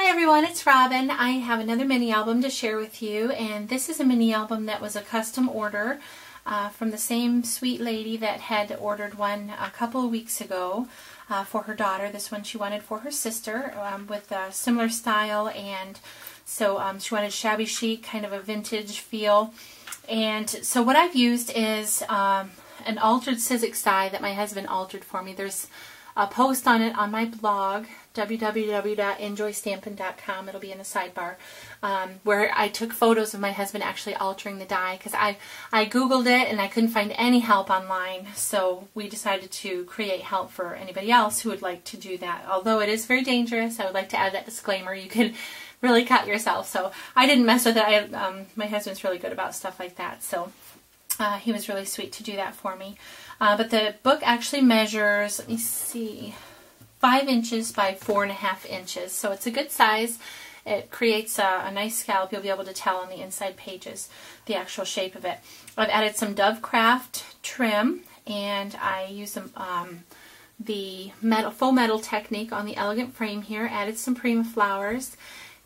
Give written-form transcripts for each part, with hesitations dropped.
Hi everyone, it's Robin. I have another mini album to share with you, and this is a mini album that was a custom order from the same sweet lady that had ordered one a couple of weeks ago for her daughter. This one she wanted for her sister with a similar style, and so she wanted shabby chic, kind of a vintage feel. And so what I've used is an altered Sizzix die that my husband altered for me. There's a post on it on my blog, www.enjoystampin.com. It'll be in the sidebar, where I took photos of my husband actually altering the die, because I Googled it and I couldn't find any help online, so we decided to create help for anybody else who would like to do that. Although it is very dangerous, I would like to add that disclaimer. You can really cut yourself, so I didn't mess with it. My husband's really good about stuff like that, so he was really sweet to do that for me. But the book actually measures, let me see, 5 inches by 4.5 inches. So it's a good size. It creates a nice scallop. You'll be able to tell on the inside pages the actual shape of it. I've added some Dovecraft trim, and I use the faux metal technique on the elegant frame here. Added some Prima flowers,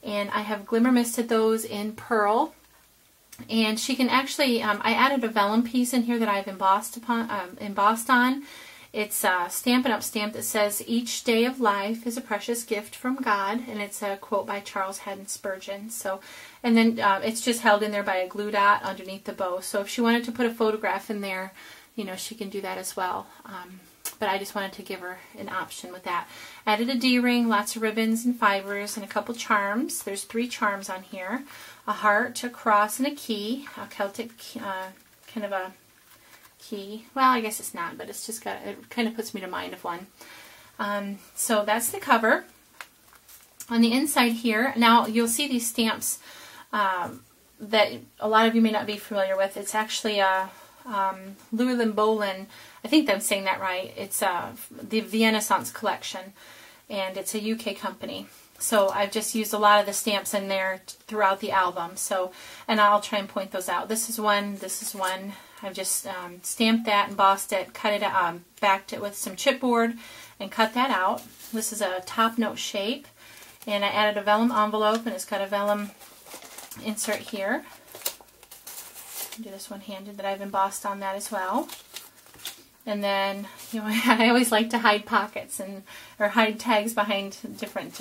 and I have glimmer misted those in pearl. And she can actually, I added a vellum piece in here that I've embossed on. It's a Stampin' Up! Stamp that says, "Each day of life is a precious gift from God," and it's a quote by Charles Haddon Spurgeon. So, and then it's just held in there by a glue dot underneath the bow. So if she wanted to put a photograph in there, you know, she can do that as well. But I just wanted to give her an option with that. Added a D-ring, lots of ribbons and fibers, and a couple charms. There's 3 charms on here: a heart, a cross, and a key, a Celtic kind of a key. Well, I guess it's not, but it's just got, it kind of puts me to mind of one. So that's the cover. On the inside here, now you'll see these stamps that a lot of you may not be familiar with. It's actually a Llewellyn Boland, I think I'm saying that right. It's the Viennaissance collection, and it's a UK company. So I've just used a lot of the stamps in there throughout the album. So, and I'll try and point those out. This is one. This is one. I've just stamped that, embossed it, cut it, backed it with some chipboard, and cut that out. This is a top note shape, and I added a vellum envelope, and it's got a vellum insert here. Do this one-handed that I've embossed on that as well. And then, you know, I always like to hide pockets or hide tags behind different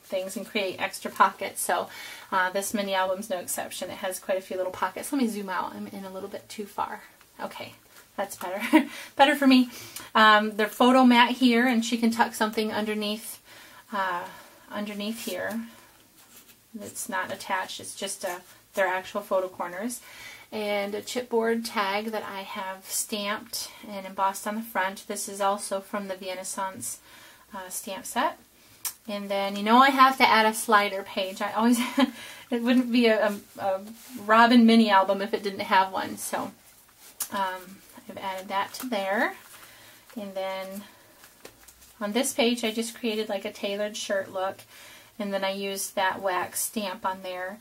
things and create extra pockets. So this mini album's no exception. It has quite a few little pockets. Let me zoom out. I'm in a little bit too far. Okay, that's better. Better for me. They're photo mat here, and she can tuck something underneath here. It's not attached. It's just their actual photo corners. And a chipboard tag that I have stamped and embossed on the front. This is also from the Viennaissance stamp set. And then, you know, I have to add a slider page. I always, it wouldn't be a Robin mini album if it didn't have one. So I've added that to there. And then on this page, I just created like a tailored shirt look. And then I used that wax stamp on there.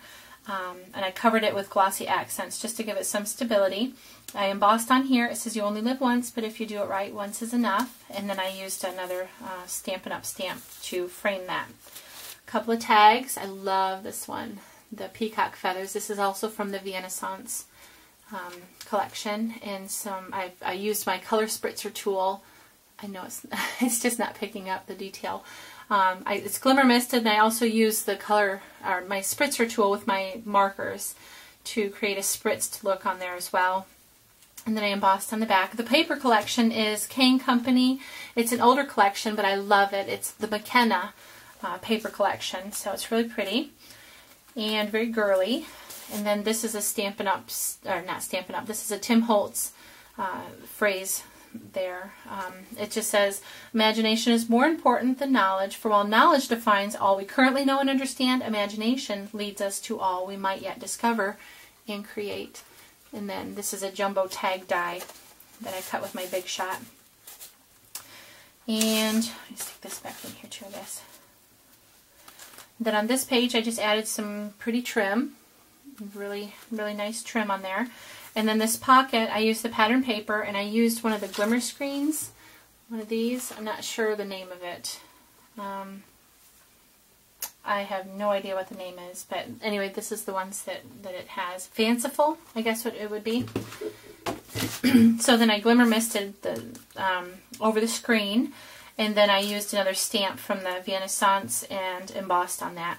And I covered it with glossy accents just to give it some stability. I embossed on here. It says you only live once, but if you do it right, once is enough. And then I used another Stampin' Up! Stamp to frame that. A couple of tags. I love this one, the peacock feathers. This is also from the Viennaissance collection. And I used my color spritzer tool. I know it's just not picking up the detail. It's glimmer misted, and I also use the color, or my spritzer tool with my markers to create a spritzed look on there as well. And then I embossed on the back. The paper collection is Kane Company. It's an older collection, but I love it. It's the McKenna paper collection, so it's really pretty and very girly. And then this is a Stampin' Up, or not Stampin' Up, this is a Tim Holtz phrase there. It just says, "Imagination is more important than knowledge, for while knowledge defines all we currently know and understand, imagination leads us to all we might yet discover and create." And then this is a jumbo tag die that I cut with my Big Shot. And let me stick this back in here too, I guess. Then on this page, I just added some pretty trim, really, really nice trim on there. And then this pocket, I used the pattern paper, and I used one of the glimmer screens, one of these. I'm not sure the name of it. I have no idea what the name is, but anyway, this is the ones that it has. Fanciful, I guess what it would be. So then I glimmer misted the over the screen, and then I used another stamp from the Renaissance and embossed on that.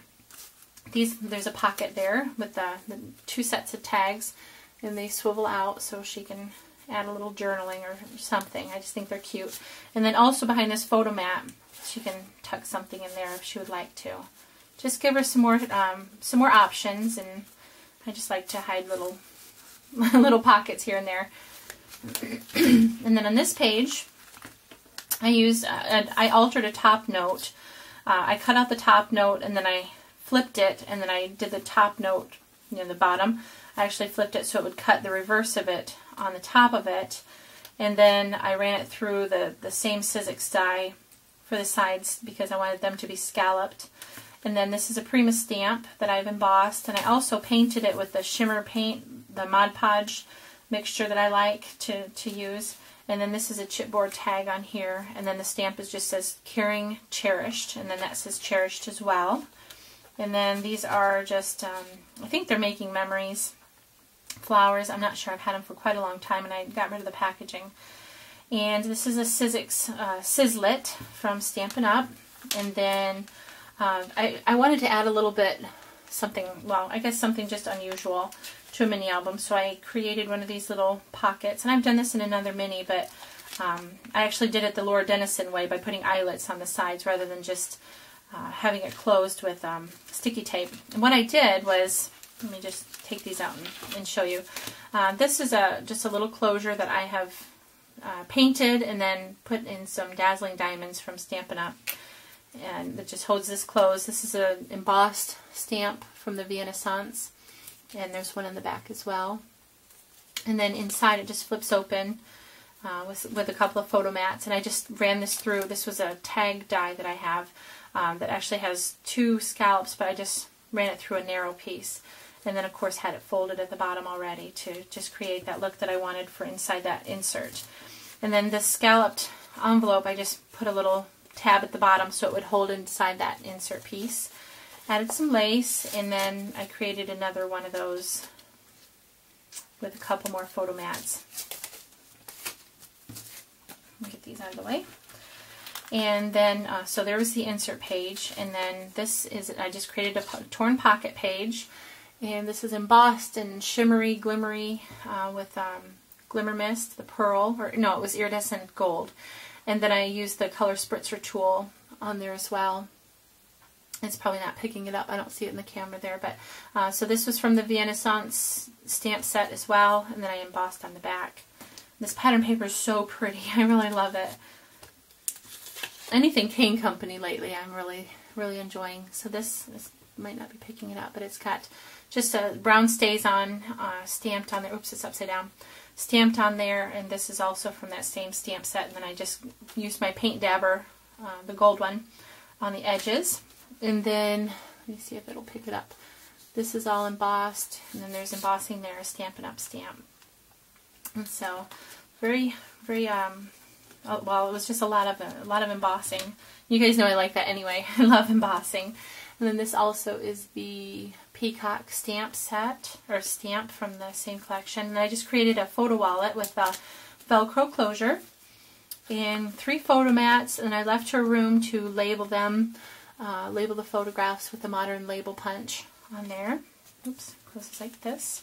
There's a pocket there with the 2 sets of tags, and they swivel out so she can add a little journaling or something. I just think they're cute. And then also behind this photo mat, she can tuck something in there if she would like to. Just give her some more options, and I just like to hide little pockets here and there. And then on this page, I altered a top note. I cut out the top note, and then I flipped it, and then I did the top note near the bottom. I actually flipped it so it would cut the reverse of it on the top of it, and then I ran it through the same Sizzix die for the sides because I wanted them to be scalloped. And then this is a Prima stamp that I've embossed, and I also painted it with the shimmer paint, the Mod Podge mixture that I like to use. And then this is a chipboard tag on here, and then the stamp just says Caring Cherished, and then that says Cherished as well. And then these are just, I think they're making memories flowers. I'm not sure. I've had them for quite a long time, and I got rid of the packaging. And this is a Sizzix Sizzlet from Stampin' Up. And then I wanted to add a little bit something, well, I guess something just unusual to a mini album. So I created one of these little pockets. And I've done this in another mini, but I actually did it the Laura Dennison way by putting eyelets on the sides rather than just having it closed with sticky tape. And what I did was, let me just take these out and show you. This is just a little closure that I have painted and then put in some Dazzling Diamonds from Stampin' Up. And it just holds this closed. This is an embossed stamp from the Renaissance, and there's one in the back as well. And then inside it just flips open with a couple of photo mats, and I just ran this through. This was a tag die that I have that actually has 2 scallops, but I just ran it through a narrow piece. And then of course had it folded at the bottom already to just create that look that I wanted for inside that insert. And then this scalloped envelope, I just put a little tab at the bottom so it would hold inside that insert piece. Added some lace, and then I created another one of those with a couple more photo mats. Get these out of the way. And then, so there was the insert page, and then this is, I just created a torn pocket page, and this is embossed and shimmery, glimmery with Glimmer Mist, the pearl, or no, it was iridescent gold. And then I used the color spritzer tool on there as well. It's probably not picking it up. I don't see it in the camera there. But so this was from the Renaissance stamp set as well. And then I embossed on the back. This pattern paper is so pretty. I really love it. Anything Kane Company lately I'm really enjoying. So this might not be picking it up, but it's got just a brown stays on stamped on there. Oops, it's upside down. Stamped on there, and this is also from that same stamp set. And then I just used my paint dabber, the gold one, on the edges. And then, let me see if it'll pick it up. This is all embossed, and then there's embossing there, a Stampin' Up stamp. And so, very, well, it was just a lot of embossing. You guys know I like that anyway. I love embossing. And then this also is the Peacock stamp set, or stamp from the same collection. And I just created a photo wallet with a Velcro closure and 3 photo mats, and I left her room to label them, label the photographs with the modern label punch on there. Oops, closes like this.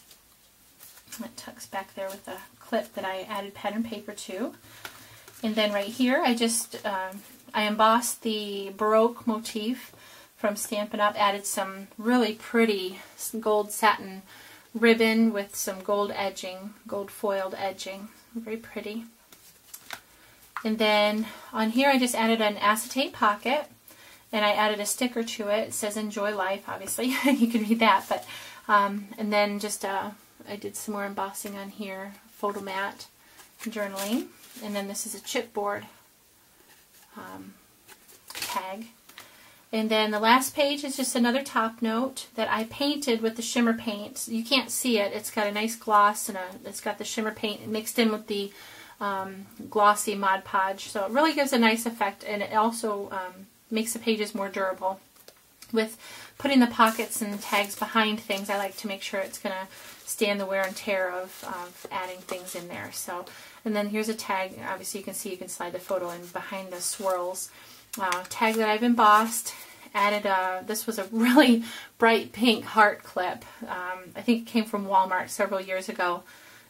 And it tucks back there with a clip that I added pattern paper to. And then right here, I just, I embossed the Baroque motif from Stampin' Up, added some really pretty gold satin ribbon with some gold edging, gold foiled edging. Very pretty. And then on here I just added an acetate pocket, and I added a sticker to it. It says Enjoy Life, obviously. You can read that. But and then just I did some more embossing on here, photo mat, journaling. And then this is a chipboard tag. And then the last page is just another top note that I painted with the shimmer paint. You can't see it. It's got a nice gloss, and it's got the shimmer paint mixed in with the glossy Mod Podge. So it really gives a nice effect, and it also makes the pages more durable. with putting the pockets and tags behind things, I like to make sure it's going to stand the wear and tear of adding things in there. So, and then here's a tag. Obviously you can see you can slide the photo in behind the swirls. Tag that I've embossed. Added this was a really bright pink heart clip. I think it came from Walmart several years ago.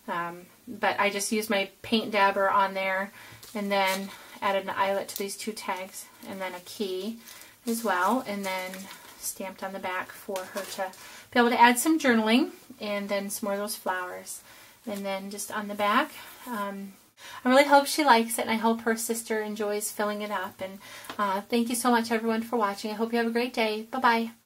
But I just used my paint dabber on there, and then added an eyelet to these two tags, and then a key as well, and then stamped on the back for her to be able to add some journaling, and then some more of those flowers. And then just on the back, I really hope she likes it, and I hope her sister enjoys filling it up. And thank you so much, everyone, for watching. I hope you have a great day. Bye-bye.